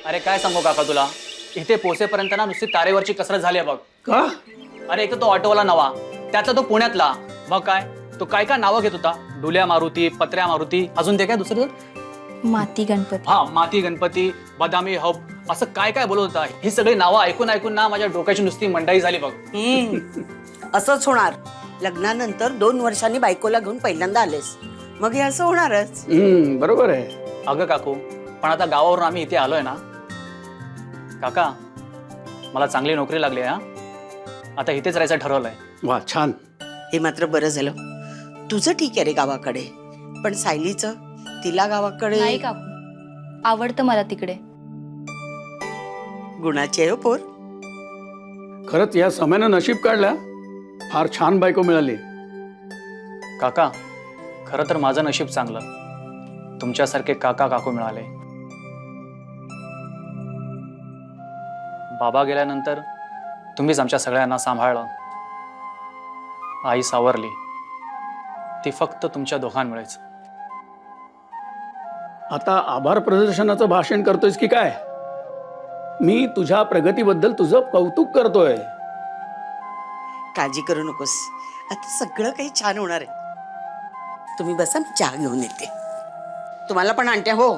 अरे काय सांगू काका तुला, इथे पोहोचेपर्यंत ना नुसती तारेवरची कसरत झाली आहे बघ. का? अरे एक तर तो ऑटोवाला नवा, त्यातला तो पुण्यातला. मग काय तो काय काय नावं घेत होता, डुल्या मारुती, पत्र्या मारुती, अजून ते काय दुसरं माती गणपती. हा माती गणपती, बदामी हब, असं काय काय बोलत होता. ही सगळी नावं ऐकून ऐकून ना माझ्या डोक्याची नुसती मंडाई झाली बघ. असंच होणार. लग्नानंतर 2 वर्षांनी बायकोला घेऊन पहिल्यांदा आलेस, मग हे असं होणारच. बरोबर आहे. अगं काकू, पण आता गावावरून आम्ही इथे आलोय ना. काका, मला चांगली नोकरी लागली हा. आता इथेच राहायचं ठरवलंय. वा, छान. हे मात्र बरं झालं. तुझं ठीक आहे रे गावाकडे, पण सायलीचं, तिला गावाकडे. नाही काकू, आवडतं मला तिकडे. गुणाची आहे हो पोर. खरंच या समयानं नशीब काढलं. फार छान बायको मिळाली. काका, खरं तर माझं नशीब चांगलं, तुमच्यासारखे काका काकू मिळाले. बाबा गेल्यानंतर तुम्हीच आमच्या सगळ्यांना सांभाळलं. आई सावरली, ती फक्त तुमच्या दोघांमुळेच. आता आभार प्रदर्शनाचं भाषण करतोयस की काय? मी तुझ्या प्रगतीबद्दल तुझं कौतुक करतोय. काळजी करू नकोस, आता सगळं काही छान होणार आहे. तुम्ही बसा, मी चहा घेऊन येते. तुम्हाला पण आणते हो.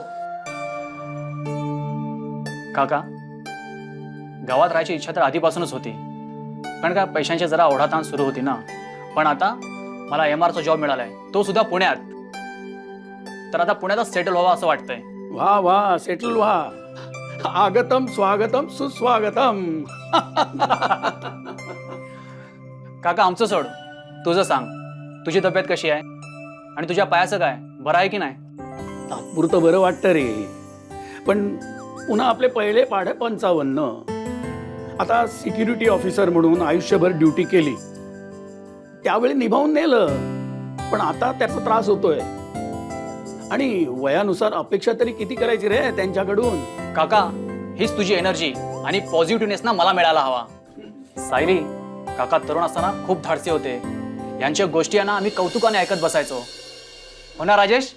काका, गावात राहायची इच्छा तर आधीपासूनच होती, पण काय पैशांची जरा ओढाताण सुरू होती ना. पण आता मला MRचा जॉब मिळालाय, तो सुद्धा पुण्यात. तर आता पुण्यातच सेटल व्हावं असं वाटतंय. वा वा, सेटल व्हा. आगतम स्वागतम सुस्वागतम. काका, आमचं सोड, तुझं सांग. तुझी तब्येत कशी आहे आणि तुझ्या पायाचं काय, बरं आहे की नाही? तात्पुरतं बरं वाटतं रे, पण पुन्हा आपले पहिले पाढे 55. आता सिक्युरिटी ऑफिसर म्हणून आयुष्यभर ड्युटी केली, त्यावेळी निभावून नेलं, पण आता त्याचा त्रास होतोय. आणि वयानुसार अपेक्षा तरी किती करायची रे त्यांच्याकडून. काका, हीच तुझी एनर्जी आणि पॉझिटिव्हनेस ना मला मिळायला हवा. सायली, काका तरुण असताना खूप धाडसी होते. यांच्या गोष्टी आहे ना आम्ही कौतुकाने ऐकत बसायचो. हो ना राजेश?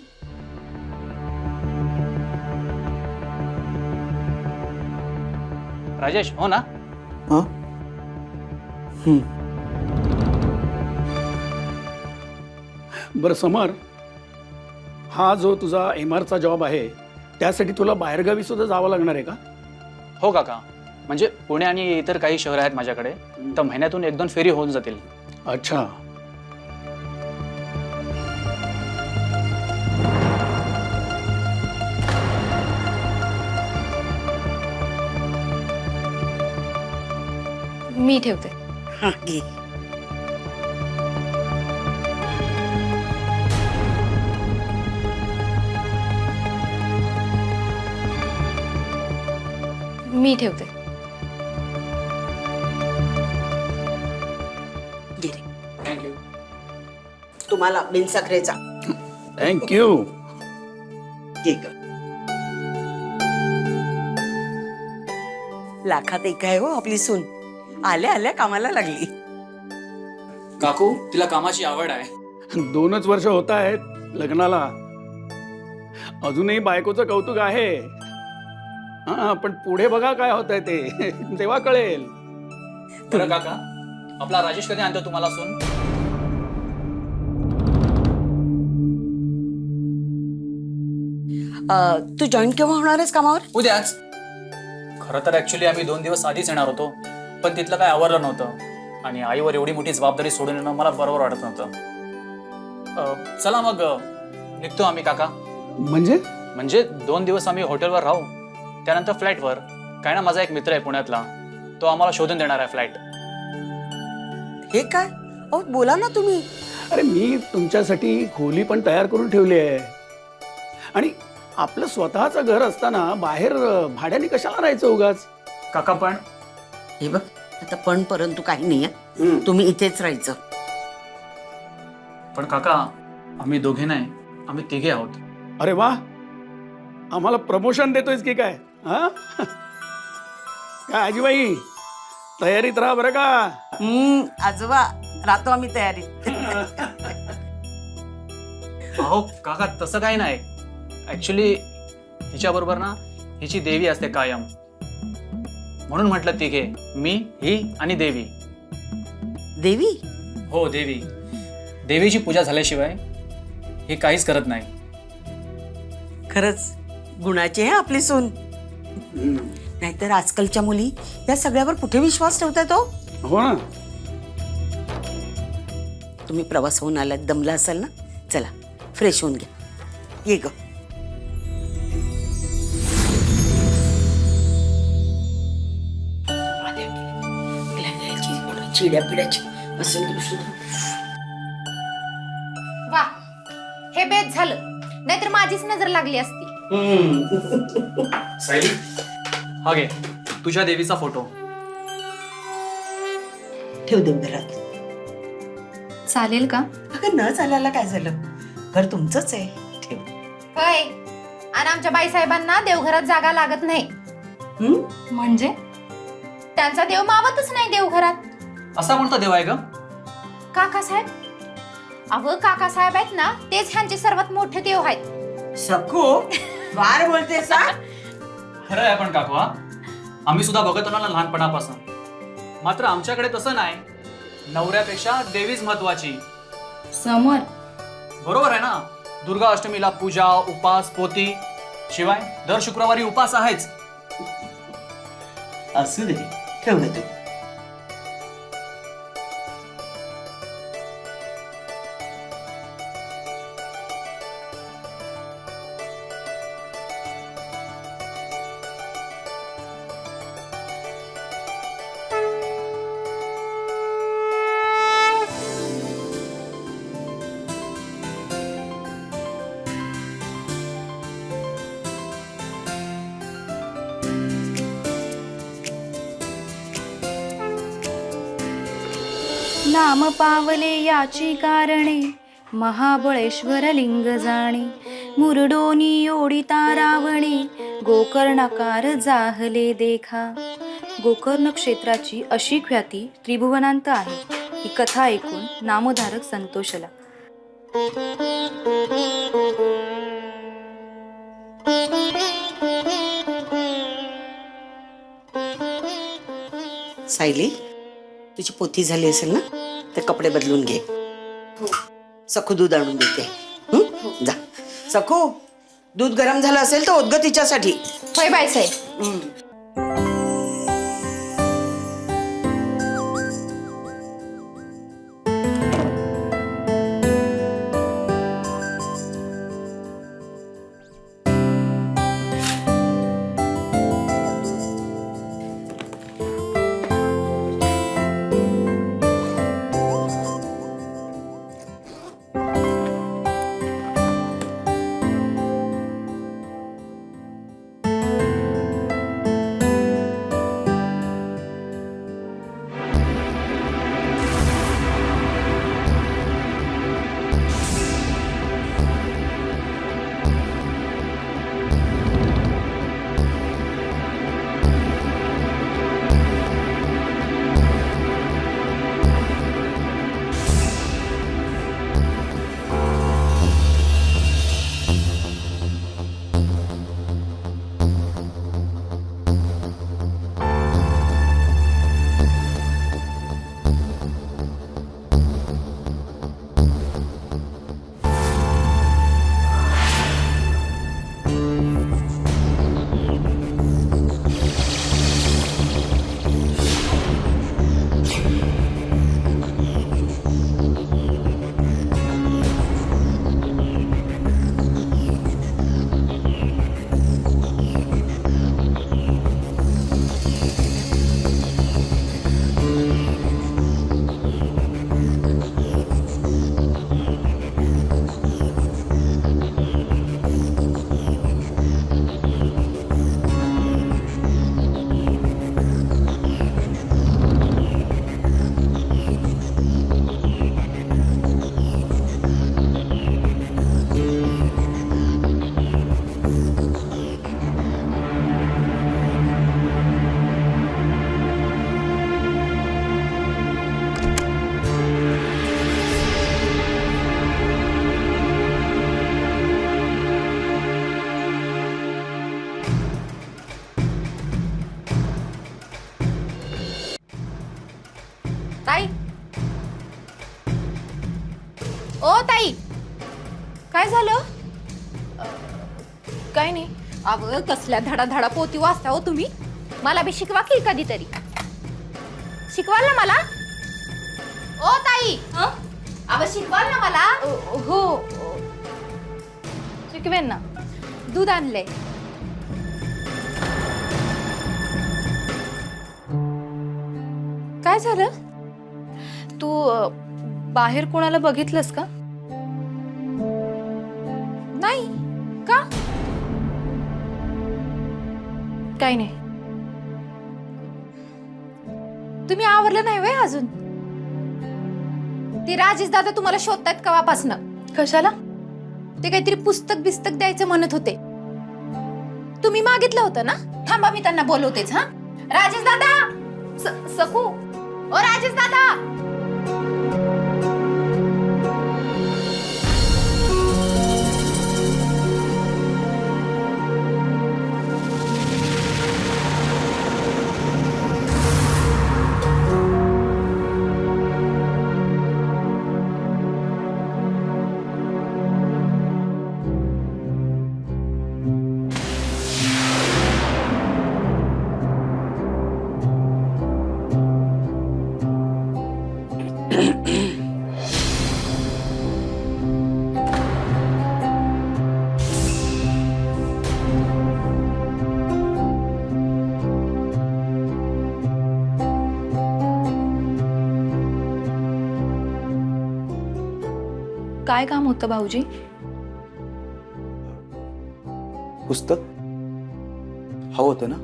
राजेश, हो ना? बरं समर, हा जो तुझा MRचा जॉब आहे, त्यासाठी तुला बाहेरगावी सुद्धा जावं लागणार आहे का? हो काका, म्हणजे पुणे आणि इतर काही शहर आहेत माझ्याकडे, तर महिन्यातून 1-2 फेरी होऊन जातील. अच्छा. मी ठेवते. हा, घे. मी ठेवते. घे रे. थँक्यू. तुम्हाला बिनसाखरेचा. थँक्यू. घे ग. लाखात एक आहे हो आपली सून. आल्या आल्या कामाला लागली. काकू, तिला कामाची आवड आहे. 2च वर्ष होत आहेत लग्नाला, अजूनही बायकोचं कौतुक आहे. हा, पण पुढे बघा काय होतंय ते तेव्हा कळेल. बरं काका, आपला राजेश कधी आणतो तुम्हाला सून? तू जॉईन केव्हा होणार आहेस कामावर? उद्याच. खरं तर ऍक्च्युली आम्ही 2 दिवस आधीच येणार होतो, पण तिथलं काय आवरलं नव्हतं आणि आईवर एवढी मोठी जबाबदारी सोडून येणं मला बरोबर वाटत नव्हतं. चला मग निघतो आम्ही काका. म्हणजे 2 दिवस आम्ही हॉटेलवर राहू, त्यानंतर फ्लाईटवर. काय ना, माझा एक मित्र आहे पुण्यातला, तो आम्हाला शोधून देणार आहे फ्लाईट. हे काय? अहो बोला ना तुम्ही. अरे, मी तुमच्यासाठी खोली पण तयार करून ठेवली आहे. आणि आपलं स्वतःचं घर असताना बाहेर भाड्याने कशाला राहायचं उगाच? काका पण हे बघ, आता पण परंतु काही नाही आहे. तुम्ही इथेच राहायचं. पण काका, आम्ही दोघे नाही, आम्ही 3घे आहोत. अरे वा, आम्हाला प्रमोशन देतोयस की काय? हा, काय आजीबाई, तयारीत राहा बरं का. आजोबा, राहतो आम्ही तयारीत. अहो काका, तसं काही नाही. ऍक्च्युली हिच्याबरोबर ना हिची देवी असते कायम. म्हणून म्हटलं तिघे, मी, ही आणि देवी. देवी? हो देवी. देवीची पूजा झाल्याशिवाय हे काहीच करत नाही. खरंच गुणाची आहे आपली सून. नाहीतर आजकालच्या मुली या सगळ्यावर कुठे विश्वास ठेवतात हो. हो ना. तुम्ही प्रवासाहून आलात, दमला असाल ना. चला फ्रेश होऊन घ्या. ये ग. चिड्या पिड्याची असेल वा, हे बेत झालं, नाहीतर माझीच नजर लागली असती. सायली, हा घे तुझ्या देवीचा फोटो. ठेव देव घरात. चालेल का? अगं न चालायला काय झालं, घर तुमचंच आहे. ठेव. होय, आणि आमच्या बाईसाहेबांना देवघरात जागा लागत नाही. म्हणजे त्यांचा देव मावतच नाही देवघरात. असा कोणता देव आहे ग? काकासाहेब. अहो काकासाहेब आहेत ना, तेच ह्यांचे सर्वात मोठे देव आहेत. सखू वार बोलते सा. खरं आहे पण काकू, हा आम्ही सुद्धा बघत होतो ना लहानपणापासून. मात्र आमच्याकडे तसं नाही. नवऱ्यापेक्षा देवीच महत्वाची. समर, बरोबर आहे ना. दुर्गा अष्टमीला पूजा, उपास, पोती, शिवाय दर शुक्रवारी उपास आहेच. असू दे, ठेवलं तू. नाम पावले याची कारणे, महाबळेश्वर लिंग जाणे. मुरडोनी ओढिता रावणे, गोकर्णकार जाहले देखा. गोकर्ण क्षेत्राची अशी ख्याती त्रिभुवनांत आहे. ही कथा ऐकून नामधारक संतोषला. सायली, तुझी पोथी झाली असेल ना, तर कपडे बदलून घे. सखू दूध आणून देते. जा. सखू, दूध गरम झालं असेल तर ओतगं तिच्यासाठी. होय बाईसाहेब. ओ ताई, काय झालं? काय नाही. अव कसल्या धडा पोती वाचता हो तुम्ही. मला बी शिकवा की कधीतरी. शिकवाल ना मला? ओ ताई, अव शिकवाल ना मला? हो शिकवेन ना. दूध आणलंय. काय झालं? तू बाहेर कोणाला बघितलंस का? नाही. का? काही नाही. तुम्ही आवरलं नाही व्हय अजून? ते राजेश दादा तुम्हाला शोधतायत कवापासनं. कशाला? ते काहीतरी पुस्तक बिस्तक द्यायचं म्हणत होते. तुम्ही मागितलं होतं ना? थांबा मी त्यांना बोलवतेच. हा राजेश दादा, सकू, ओ राजेश दादा. काय काम होतं भाऊजी? पुस्तक हवं होतं ना.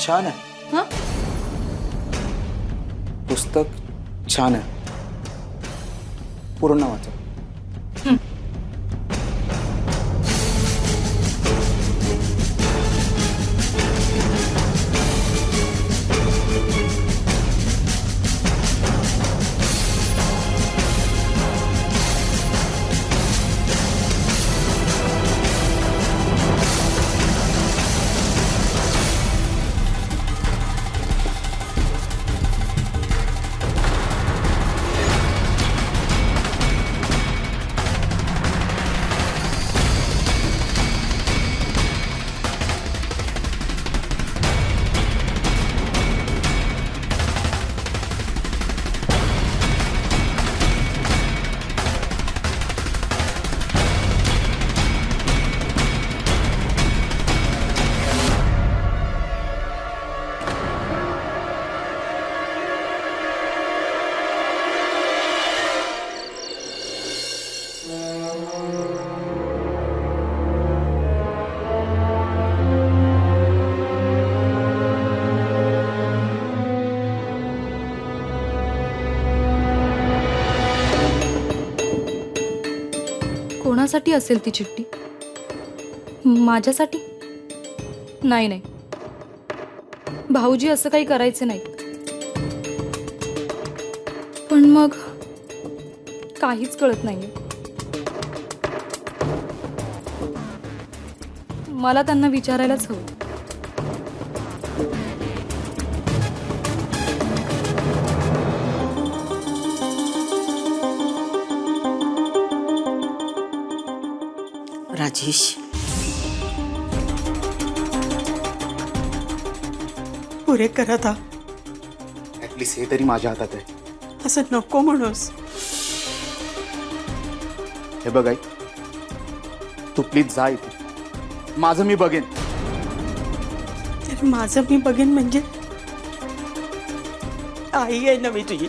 छान आहे. हं? पुस्तक छान आहे. पूर्ण वाचा. कोणासाठी असेल ती चिठ्ठी? माझ्यासाठी? नाही नाही, भाऊजी असं काही करायचं नाही. पण मग काहीच कळत नाहीये. मला त्यांना विचारायलाच हवं. राजेश, पुरे करत हा. ऍटलीस्ट हे तरी माझ्या हातात आहे. असं नको म्हणूस. हे बघ आई, तू प्लीज जा इथे. माझं मी बघेन. तर माझं मी बघेन म्हणजे आई आहे ना मी तुझी.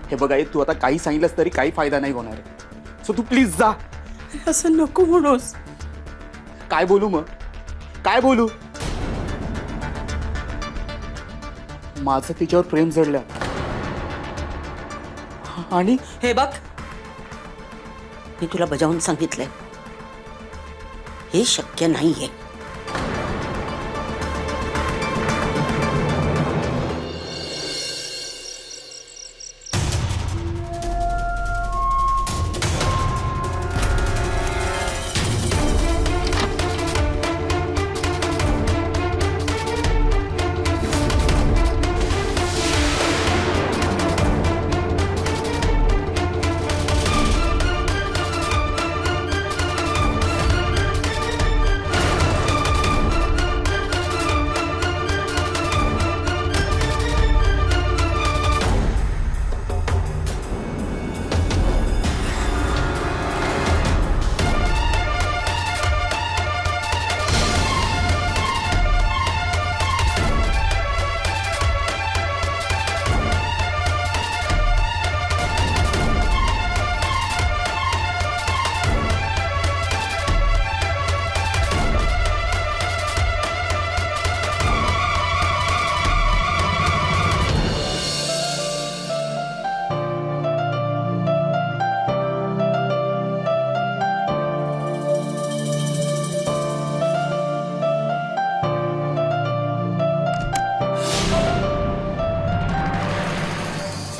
हे बघ आई, तू आता काही सांगितलंस तरी काही फायदा नाही होणार आहे. सो तू प्लीज जा. असं नको म्हणूस. काय बोलू मग? काय बोलू? माझं तिच्यावर प्रेम जडलं. आणि हे बघ, मी तुला बजावून सांगितलंय, हे शक्य नाहीये.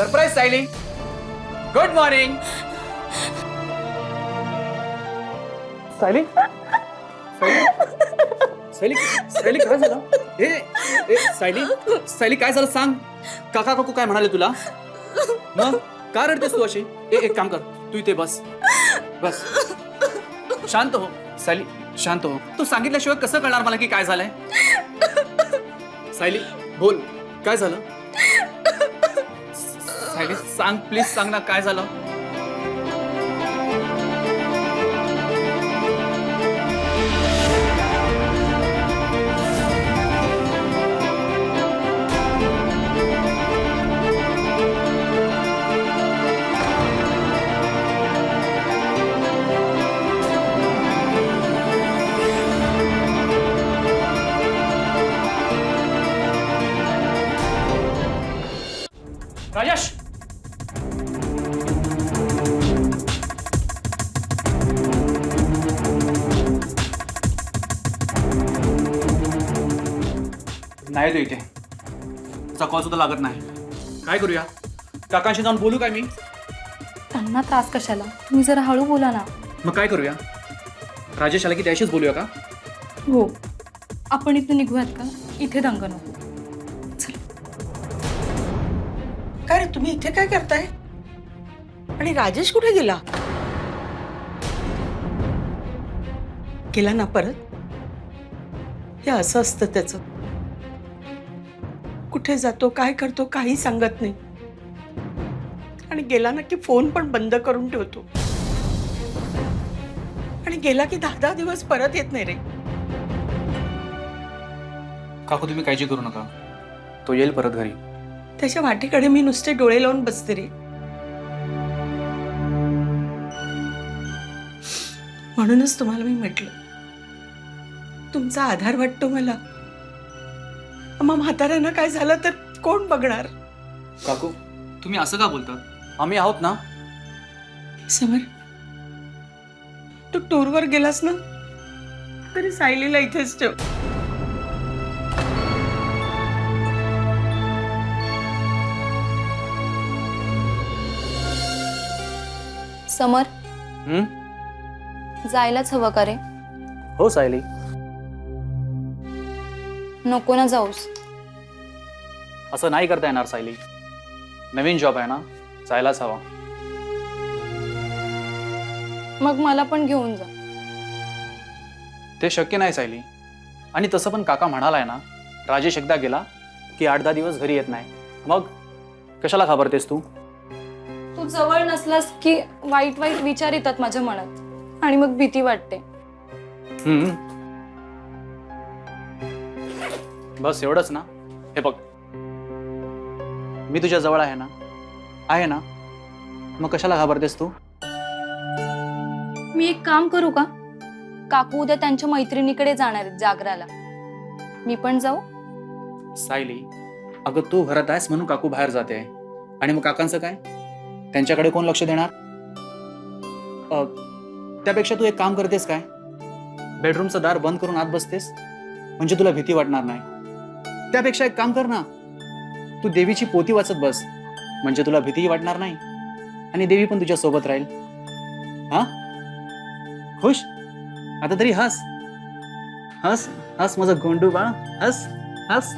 Surprise Sayali. Good morning Sayali. Sayali Sayali काय झालं? सायली सायली काय झालं सांग. काका काकू काय म्हणाले तुला? मग का रडतेस तू अशी? एक काम कर, तू इथे बस बस. शांत हो सायली, शांत हो. तू सांगितल्याशिवाय कसं कळणार मला की काय झालंय? सायली बोल, काय झालं? सायली सांग, प्लीज सांग ना काय झालं. राजेश, नाही तू इथे. तुझा कॉल सुद्धा लागत नाही. काय करूया? काकांशी जाऊन बोलू काय मी? त्यांना त्रास कशाला? तुम्ही जरा हळू बोला ना. मग काय करूया? राजेश आला की त्याशीच बोलूया का? हो, आपण इथून निघूयात का? इथे दंग नको. काय रे, तुम्ही इथे काय करताय? आणि राजेश कुठे गेला? गेला ना परत? हे असं असतं त्याचं. कुठे जातो, काय करतो, काही सांगत नाही. आणि गेला ना की फोन पण बंद करून ठेवतो. आणि गेला की 10-10 दिवस परत येत नाही रे. काकू तुम्ही काळजी करू नका, तो येईल परत घरी. त्याच्या वाटेकडे मी नुसते डोळे लावून बसते रे. म्हणूनच तुम्हाला मी म्हटलं, तुमचा आधार वाटतो मला. मग म्हाताऱ्यांना काय झालं तर कोण बघणार? काकू तुम्ही असं का बोलतात? आम्ही आहोत ना. समर, तू टूरवर गेलास ना, तरी सायलीला इथेच ठेव. समर, हम्म? जायलाच हवं का रे? हो सायली. नको ना जाऊस. असं नाही करता येणार सायली. नवीन जॉब आहे ना, जायलाच हवा. मग मला पण घेऊन जा. ते शक्य नाही सायली. आणि तसं पण काका म्हणालाय ना, राजेश एकदा गेला की 8-10 दिवस घरी येत नाही. मग कशाला घाबरतेस तू? तू जवळ नसलास की वाईट वाईट विचार येतात माझ्या मनात आणि मग भीती वाटते. बस एवढंच ना? हे बघ, मी तुझ्या जवळ आहे ना, आहे ना, मग कशाला घाबरतेस तू? मी एक काम करू का? काकू उद्या त्यांच्या मैत्रिणीकडे जाणार आहेत जागराला. मी पण जाऊ? सायली अगं, तू घरात आहेस म्हणून काकू बाहेर जाते. आणि मग काकांचं काय? त्यांच्याकडे कोण लक्ष देणार? त्यापेक्षा तू एक काम करतेस काय? बेडरूमचं दार बंद करून आत बसतेस, म्हणजे तुला भीती वाटणार नाही. त्यापेक्षा एक काम कर ना, तू देवीची पोथी वाचत बस, म्हणजे तुला भीतीही वाटणार नाही आणि देवी पण तुझ्या सोबत राहील. हा, खुश? आता तरी हस हस हस माझं गोंडू बाळ, हस हस.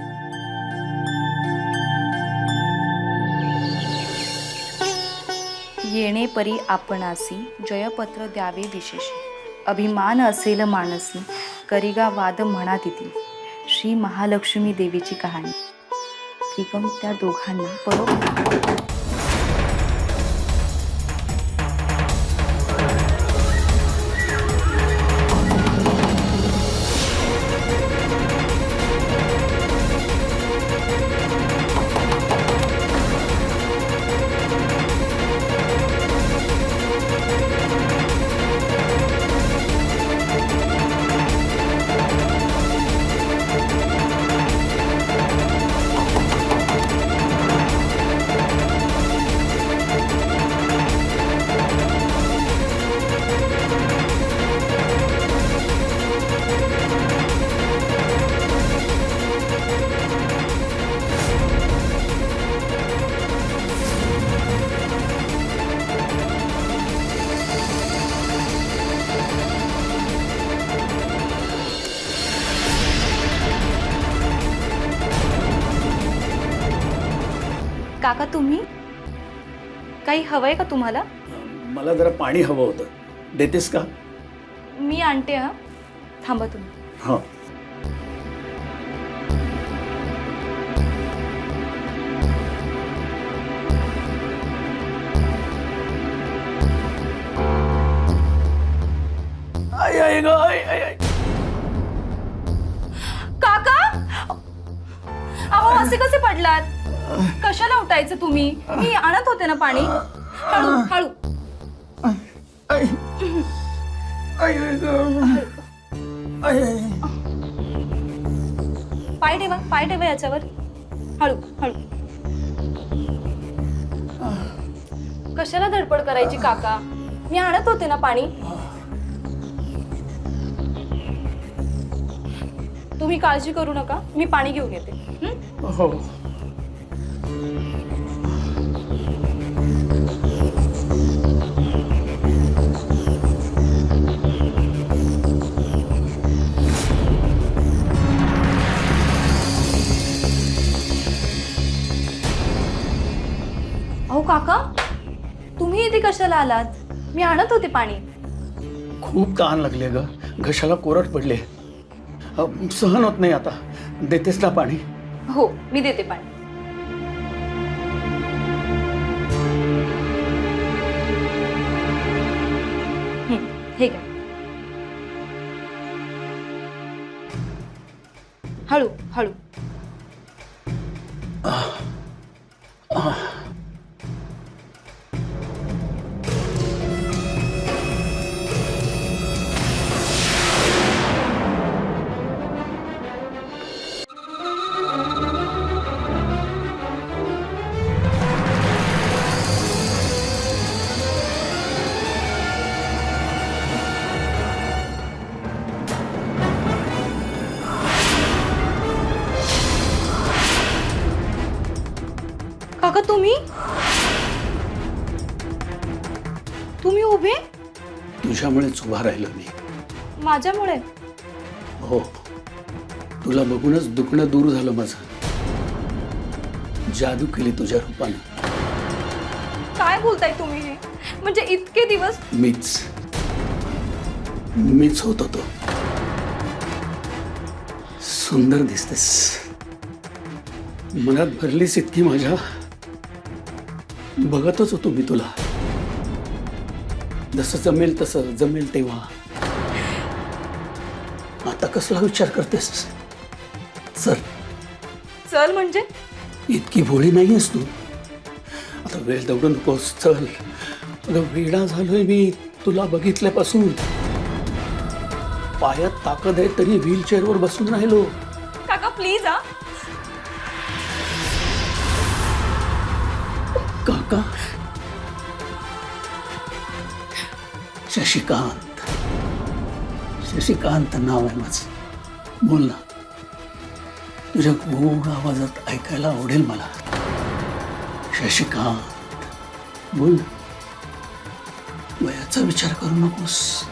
येणे परी आपणासी जयपत्र द्यावे विशेषी. अभिमान असेल मानसी करिगा वाद म्हणा तिथे. श्री महालक्ष्मी देवीची कहाणी. त्रिकम त्या दोघांना बरोबर. काका तुम्ही काही हवंय का तुम्हाला? मला जरा पाणी हवं होतं, देतेस का? मी आणते हा, थांबा तुम्ही. हां. आय आय ग आय आय आय. काका अहो असे कसे पडलात? कशाला उठायचं तुम्ही? मी आणत होते ना पाणी. हळू हळू. आय आय आय ग आय आय. पाय ठेवा याच्यावर. हळू हळू. कशाला धडपड करायची काका? मी आणत होते ना पाणी. तुम्ही काळजी करू नका, मी पाणी घेऊन येते. हं? हो. अहो काका तुम्ही इथे कशाला आलात? मी आणत होते पाणी. खूप तहान लागले ग, घशाला कोरड पडले. सहन होत नाही आता. देतेस ना पाणी? हो मी देते पाणी. हे घ्या. हळू हळू. काका तुम्ही उभे? तुझ्यामुळेच उभा राहिलो मी. माझ्यामुळे? हो, तुला बघूनच दुखणं दूर झालं माझं. जादू केली तुझ्या रूपानं. काय बोलताय तुम्ही हे? म्हणजे इतके दिवस? मीच होत होतो. सुंदर दिसतेस, मनात भरलीस इतकी माझ्या. बघतच होतो मी तुला, जसं जमेल तसं, जमेल तेव्हा. आता कसला विचार करतेस? चल म्हणजे? इतकी भोळी नाहीयेस तू. आता वेळ दौडू नकोस, चल. अगं वेडा झालोय मी तुला बघितल्यापासून. पायात ताकद आहे तरी व्हीलचेअरवर बसून राहिलो. काका प्लीज हा. काका? शशिकांत नाव आहे माझं. बोल ना, तुझ्या गोड आवाजात ऐकायला आवडेल मला. शशिकांत बोल ना. वयाचा विचार करू नकोस,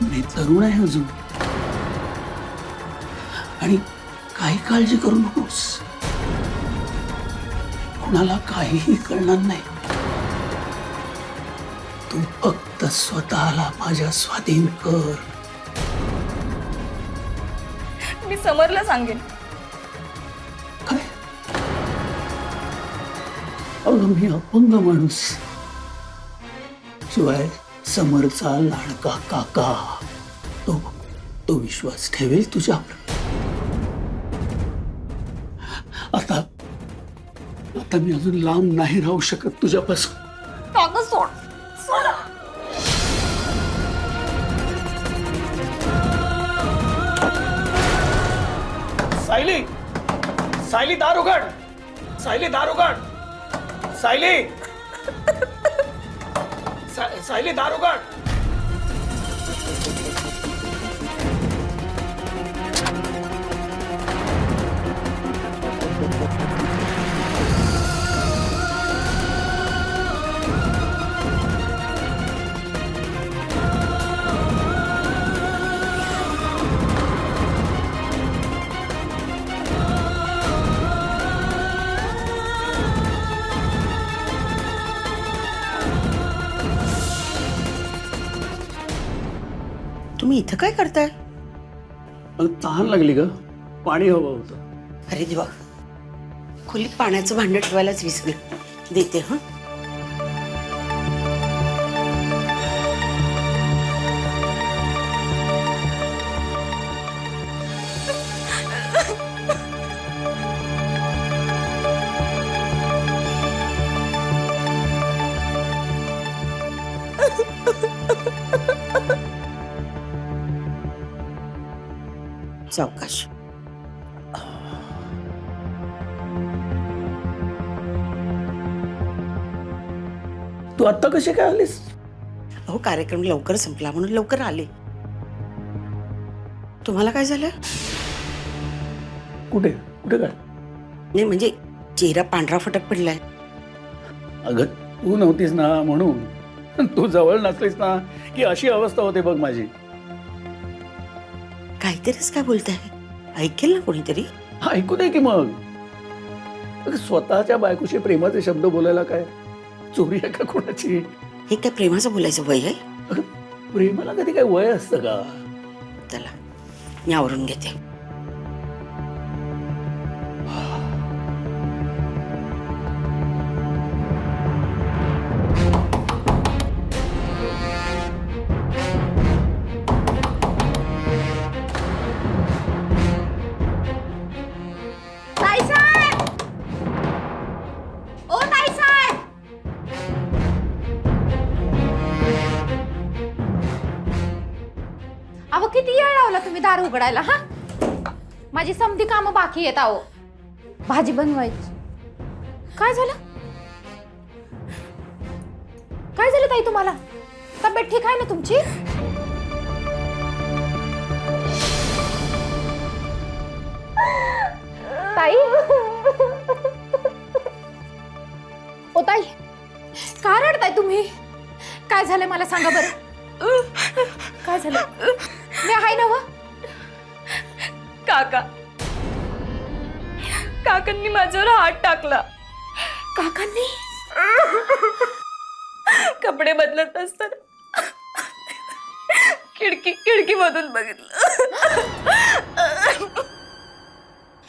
मी तरुण आहे अजून. आणि काही काळजी करू नकोस, कुणाला काहीही कळणार नाही. तू फक्त स्वतःला माझ्या स्वाधीन कर. मी समरला सांगेन. काय? अगं मी अपंग माणूस, शिवाय समरचा लाडका काका. तो विश्वास ठेवेल तुझ्यावर. आता मी अजून लांब नाही राहू शकत तुझ्यापासून. काका सोड. सायली दार उघड. सायली दार उघड. सायली दार उघड. इथं काय करताय? मला तहान लागली ग, पाणी हवं होतं. अरे देवा, खोलीत पाण्याचं भांडं ठेवायलाच विसरले. देते हा. सावकाश. तू आत्ता कशी काय आलीस? अहो, कार्यक्रम लवकर संपला म्हणून लवकर आले. तुम्हाला काय झालं? कुठे कुठे काय? नाही म्हणजे चेहरा पांढरा फटक पडलाय. अगं तू नव्हतीस ना म्हणून. तू जवळ नसलीस ना की अशी अवस्था होते बघ माझी. काहीतरीच काय बोलताय? ऐकेल ना कोणीतरी. ऐकू दे की मग. अगं, स्वतःच्या बायकोशी प्रेमाचे शब्द बोलायला काय चोरी आहे का कोणाची? हे काय प्रेमाचं बोलायचं वय आहे? अगं, प्रेमाला कधी काय वय असतं का? चला मी आवरून घेते. ताईसाहेब! ओ ताईसाहेब! अहो किती वेळ लावला तुम्ही दार उघडायला हा? माझी समधी कामं बाकी येत आहो. भाजी बनवायची. काय झालं? काय झालं ताई तुम्हाला? तब्येत ठीक आहे ना तुमची? ताई ओ ताई, का रडताय तुम्ही? काय झालंय मला सांगा बरं. काय झालं? मी आहे ना व? काका, काकांनी माझ्यावर हात टाकला. काकांनी? कपडे बदलत असताना खिडकी मधून बघितलं.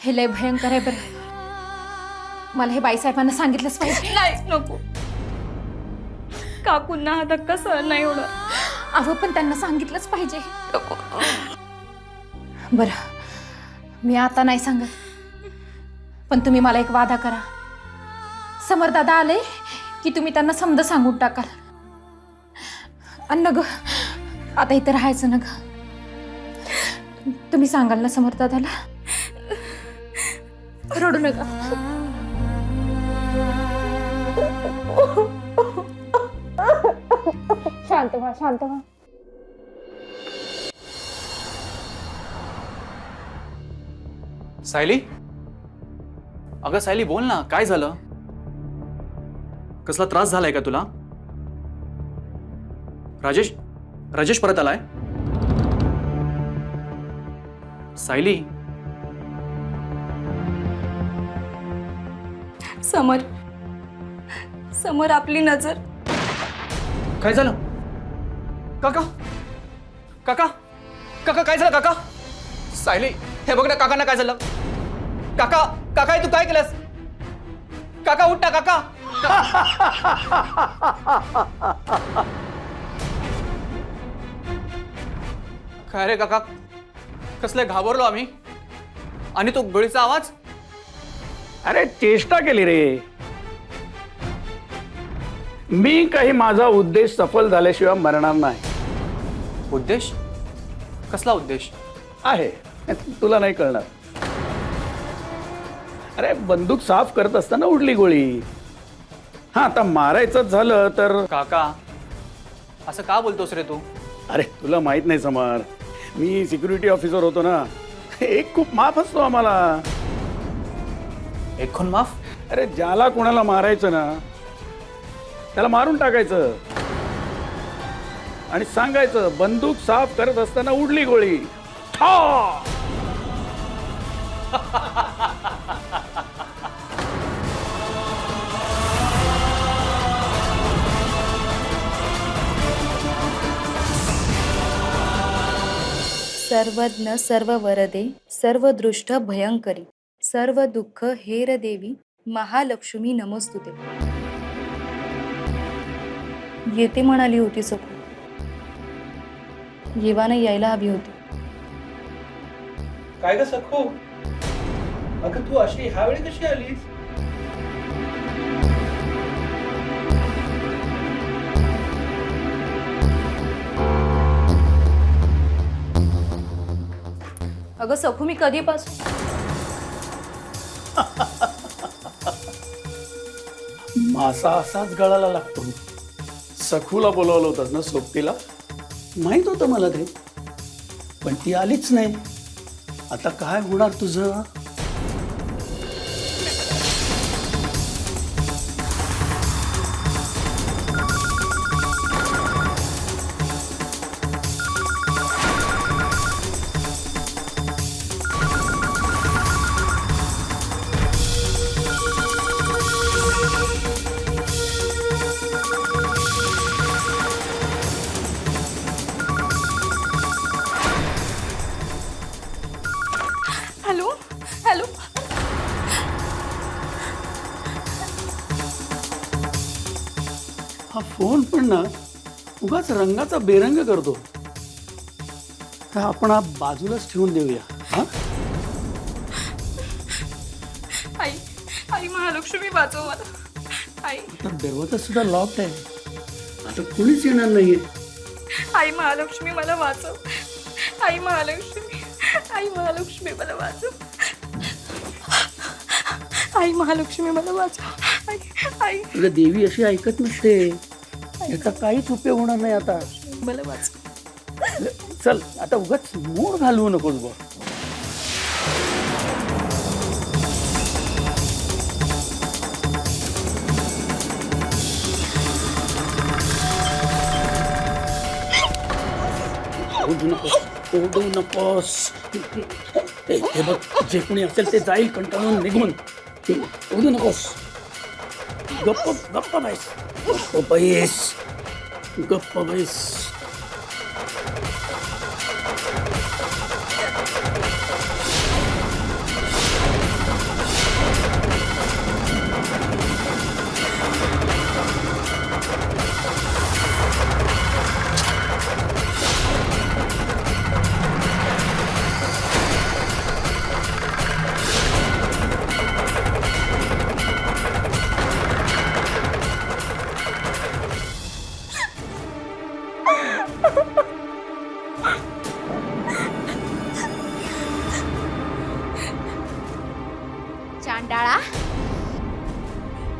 हे लय भयंकर आहे बरं. मला हे बाईसाहेबांना सांगितलंच पाहिजे. नाही, नको. काकूंना हा धक्का सहन नाही होणार. अहो पण त्यांना सांगितलंच पाहिजे. नको. बरं, मी आता नाही सांगत. पण तुम्ही मला एक वादा करा. समरदादा आले की तुम्ही त्यांना समज सांगून टाकाल. अन्न ग, आता इथं राहायचं ना ग. तुम्ही सांगाल ना समरदादाला? रडू नका. शांत व्हा, शांत व्हा. सायली, अगं सायली बोल ना, काय झालं? कसला त्रास झालाय का तुला? राजेश परत आलाय? सायली, समर आपली नजर. काय झालं? काका काका काका काय झालं काका? सायली, हे बघ ना काकांना काय झालं. काका काका तू काय केलंस? काका उठ ना काका. काय रे काका, कसले घाबरलो आम्ही. आणि तो गोळीचा आवाज. अरे चेष्टा केली रे. मी काही माझा उद्देश सफल झाल्याशिवाय मरणार नाही. उद्देश? कसला उद्देश आहे तुला नाही कळणार. अरे बंदूक साफ करत असताना उडली गोळी. हा आता मारायचं झालं तर. काका असं का बोलतोस रे तू? अरे तुला माहित नाही समर, मी सिक्युरिटी ऑफिसर होतो ना. एक खूप माफ असतो आम्हाला. एक खून माफ? अरे ज्याला कोणाला मारायचं ना त्याला मारून टाकायचं आणि सांगायचं बंदूक साफ करत असताना उडली गोळी. सर्वज्ञ सर्व वरदे सर्व दृष्ट भयंकरी सर्व दुःख हेर देवी महालक्ष्मी नमस्तुते. येते म्हणाली होती सखू, येवानं यायला हवी होती. काय ग सखू, अगं तू अशी ह्यावेळी कशी आलीस? अगं सखू, मी कधीपासून मासा असाच गळाला लागतो. सखूला बोलावलं होतं ना सोबतीला, माहित होतं मला ते, पण ती आलीच नाही. आता काय होणार तुझं? Hello hello. हा फोन पण ना उगाच रंगाचा बेरंग करतो. हा आपण हा बाजूलाच ठेवून देऊया. हा आई आई महालक्ष्मी वाचव मला. आई आता दरवाजा सुद्धा लॉक आहे. आता कोणीच येणार नाहीये. आई महालक्ष्मी मला वाचव. आई महालक्ष्मी, आई महालक्ष्मी मला वाचव. आई महालक्ष्मी मला वाचव. आई आई तुला देवी अशी ऐकत नसते. याचा काहीच उपयोग होणार नाही आता. मला वाचव. चल आता उगाच मूड घालवू नकोस बा. ओढू नकोस, ओढू नकोस. हे बघ, जे कोणी असेल ते जाईल कंटाळून निघून. ओढू नकोस. गप्प गप्प बैस, गप्प बैस, गप्प बैस. चांडाळा,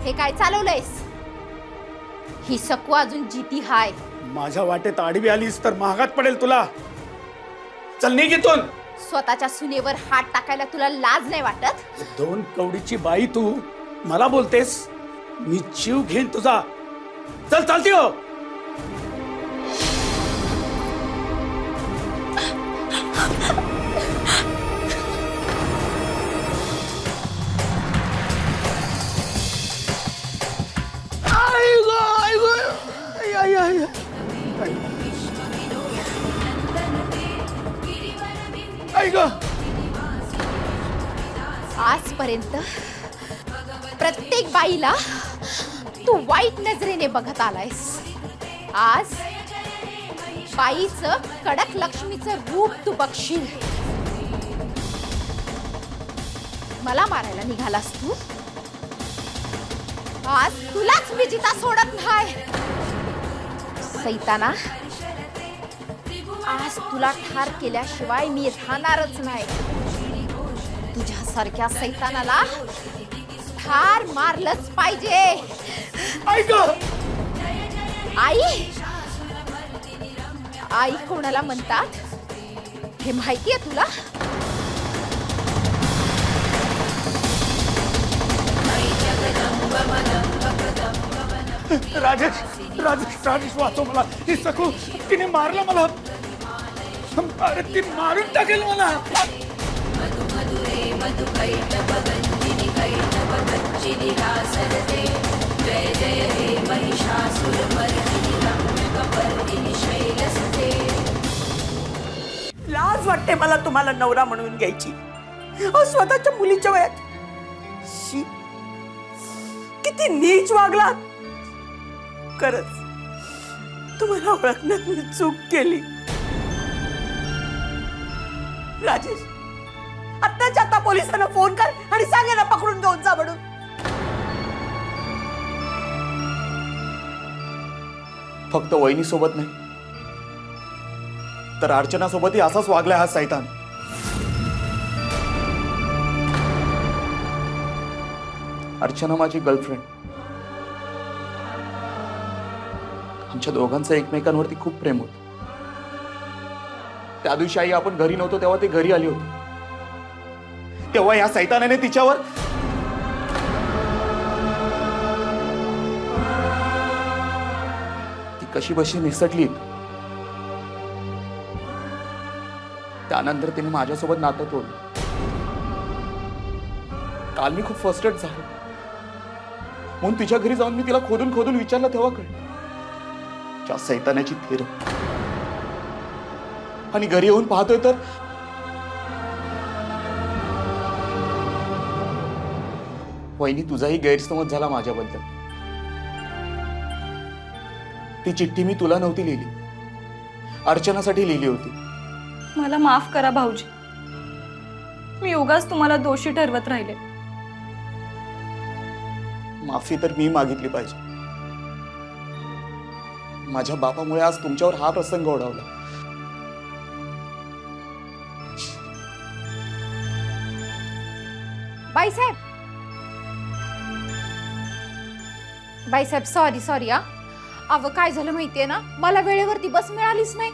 हे काय चालवलंयस? ही सकू अजून जिती हाय. माझ्या वाटेत आडवी आलीस तर महागात पडेल तुला. चल निघ इथून. स्वतःच्या सुनेवर हात टाकायला तुला लाज नाही वाटत? 2 कवडीची बाई तू मला बोलतेस? मी जीव घेईन तुझा. चल चालती हो. आजपर्यंत प्रत्येक बाईला तू वाईट नजरेने बघत आलायस. आज बाईचं कडक लक्ष्मीचं रूप तू बघशील. मला मारायला निघालास तू. आज तुलाच विजिता सोडत नाही. सैताना, आज तुला ठार केल्याशिवाय मी राहणारच नाही. तुझ्यासारख्या सैतानाला ठार मारलंच पाहिजे. आई, आई कोणाला म्हणतात हे माहितीये तुला? राजेश, राजेश, राजेश वाचव मला. ही सकू तिने मारलं मला. अरे ती मारून टाकेल मला. लाज वाटते मला तुम्हाला नवरा म्हणून घ्यायची. अहो, स्वतःच्या मुलीच्या वयात शी, किती नीच वागलात. खरंच तुम्हाला ओळखण्यात मी चूक केली. राजेश, आत्ताच्या आता पोलिसांना फोन कर आणि सांग ना पकडून घेऊन जा म्हणून. फक्त वहिनी सोबत नाही तर अर्चना सोबतही असाच वागलाय हा सैतान. अर्चना माझी गर्लफ्रेंड. आमच्या दोघांचं एकमेकांवरती खूप प्रेम होतं. त्या दिवशी आई आपण घरी नव्हतो तेव्हा ती घरी आली होती. तेव्हा या सैतानाने तिच्यावर ती कशी बशी निसटली. त्यानंतर तिने माझ्यासोबत नातं तोडलं. काल मी खूप फ्रस्ट्रेट झालो म्हणून तिच्या घरी जाऊन मी तिला खोदून खोदून विचारलं तेव्हा कळलं त्या सैतानाची थेर. आणि घरी येऊन पाहतोय तर वहिनी तुझाही गैरसमज झाला माझ्याबद्दल. ती चिठ्ठी मी तुला नव्हती लिहिली, अर्चनासाठी लिहिली होती. मला माफ करा भाऊजी, मी उगाच तुम्हाला दोषी ठरवत राहिले. माफी तर मी मागितली पाहिजे. माझ्या बापामुळे आज तुमच्यावर हा प्रसंग ओढवला. बाईसाहेब सॉरी हा. अव काय झालं माहितीये ना, मला वेळेवरती बस मिळालीच नाही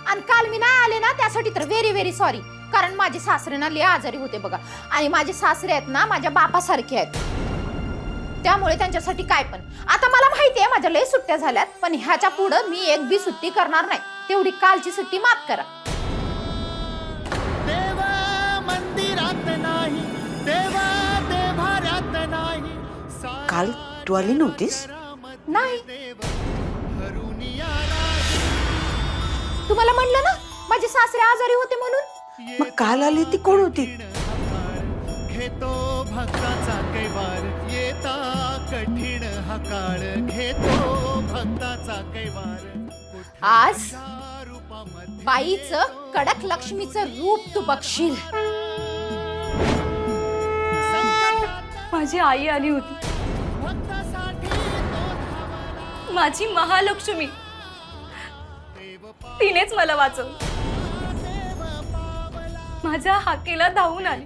आणि काल मी नाही आले ना त्यासाठी तर व्हेरी व्हेरी सॉरी. कारण माझे सासरे ना लय आजारी होते बघा, आणि माझे सासरे आहेत ना माझ्या बापासारखे आहेत, त्यामुळे त्यांच्यासाठी काय पण. आता मला माहिती आहे माझ्या लय सुट्ट्या झाल्यात, पण ह्याच्या पुढं मी एक बी सुट्टी करणार नाही. तेवढी कालची सुट्टी माफ करा. काल तू आली नव्हतीस? नाही, तुम्हाला म्हणलं ना माझे सासरे आजारी होते म्हणून. मग काल आली ती कोण होती? घेतो भक्ताचा कैवार, येता कठीण हा काळ, घेतो भक्ताचा कैवार. आज बाईचं कडक लक्ष्मीचं रूप तू बघशील. माझी आई आली होती, माझी महालक्ष्मी. तिनेच मला वाचवलं. माझ्या हाकेला धावून आली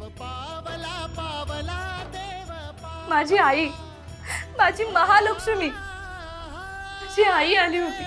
माझी आई, माझी महालक्ष्मी, माझी आई आली होती.